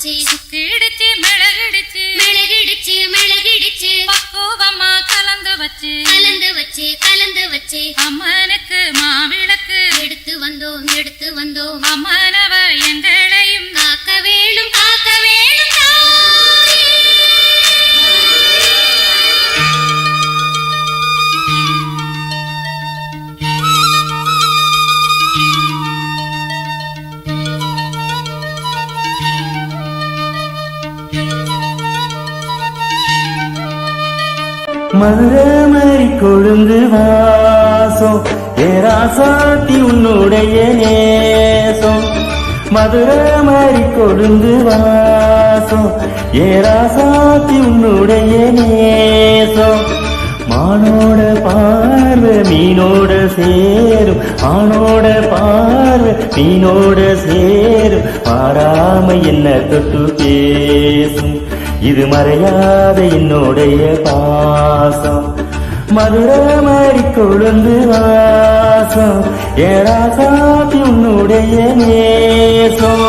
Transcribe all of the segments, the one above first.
வச்சு சுக்கிடுச்சு மிளகிடுச்சு மிளகிடுச்சு மிளகிடுச்சு பக்குவமா கலந்து வச்சு கலந்து வச்சு கலந்து வச்சு அம்மனுக்கு மாவிளக்கு எடுத்து வந்தோம் அம்மனவ எங்களையும் காக்க வேணும் காக்க வேணும் மதுரை மாதிரி கொழுந்து வாசம் ஏராசாத்தி உன்னுடைய நேசம் மதுரை மாதிரி கொழுந்து வாசம் ஏராசாத்தி உன்னுடைய நேசம் மானோட பார்வை மீனோட சேரும் ஆனோட பார்வை மீனோட சேரும் மாறாம என்ன தொட்டு பேசும் இது மறையாத என்னுடைய பாசம் மதுரை மாதிரி கொழுந்து வாசம் ஏராசாத்தி உன்னுடைய நேசம்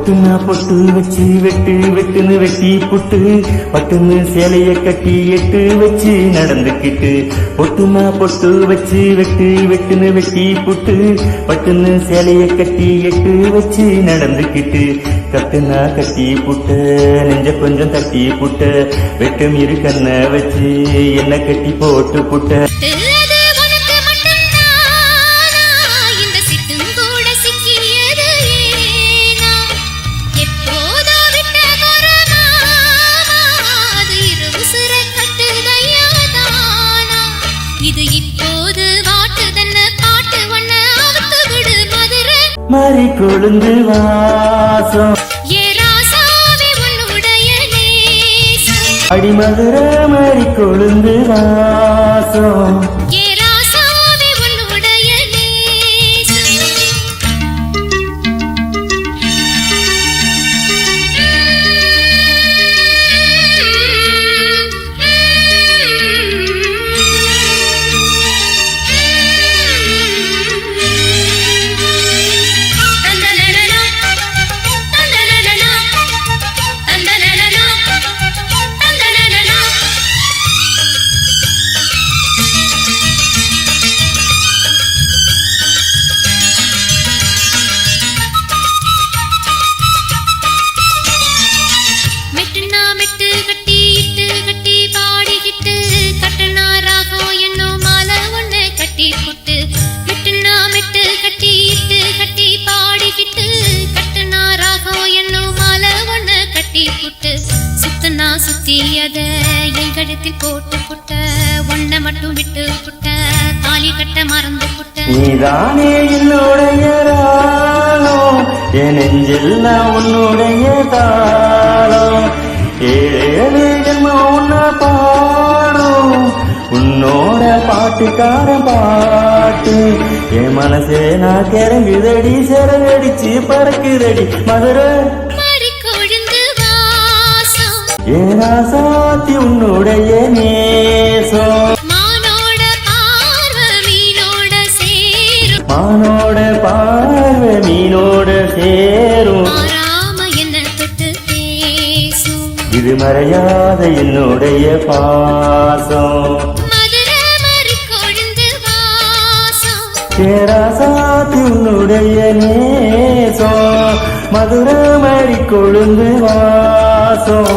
பொட்டுனா பொட்டு வச்சு வெட்டுன்னு வெட்டி புட்டு பட்டுன்னு சேலைய கட்டி எட்டு வச்சு நடந்துக்கிட்டு பொட்டுனா பொட்டு வச்சு வெட்டுன்னு வெட்டி புட்டு பட்டுன்னு சேலைய கட்டி எட்டு வச்சு நடந்துக்கிட்டு கட்டுனா கட்டி புட்ட நெஞ்ச கொஞ்சம் தட்டி புட்ட வெட்டும் இரு கண்ண வச்சு என்ன கட்டி போட்டு புட்ட மாறி கொழுந்து வாசம் அடி மதுரை மாறி கொழுந்து வாசம் சுத்தியத எங்கடத்தில் போட்டு புட்ட ஒன்ன மட்டும் விட்டு புட்ட தாலி கட்ட மறந்து புட்ட நீதானே என்னுடைய ராகம் என் நெஞ்செல்லாம் உன்னுடைய தாளம் ஏழு ஜென்மம் உன்ன பாடும் உன்னோட பாட்டுக்கார பாட்டு என் மனசே நான் கிறங்குதடி சிறகடிச்சு பறக்குதடி மதுரை ஏராசாத்தி உன்னுடைய நேசம் மானோட பார்வை மீனோட சேரும் மானோட பார்வை மீனோட சேரும் மாறாம என்ன தொட்டு பேசும் இது மறையாத என்னுடைய பாசம் மதுரை மாதிரி கொழுந்து வாசம் ஏராசாத்தி உன்னுடைய நேசம் மதுரை மாதிரி கொழுந்து வாசம்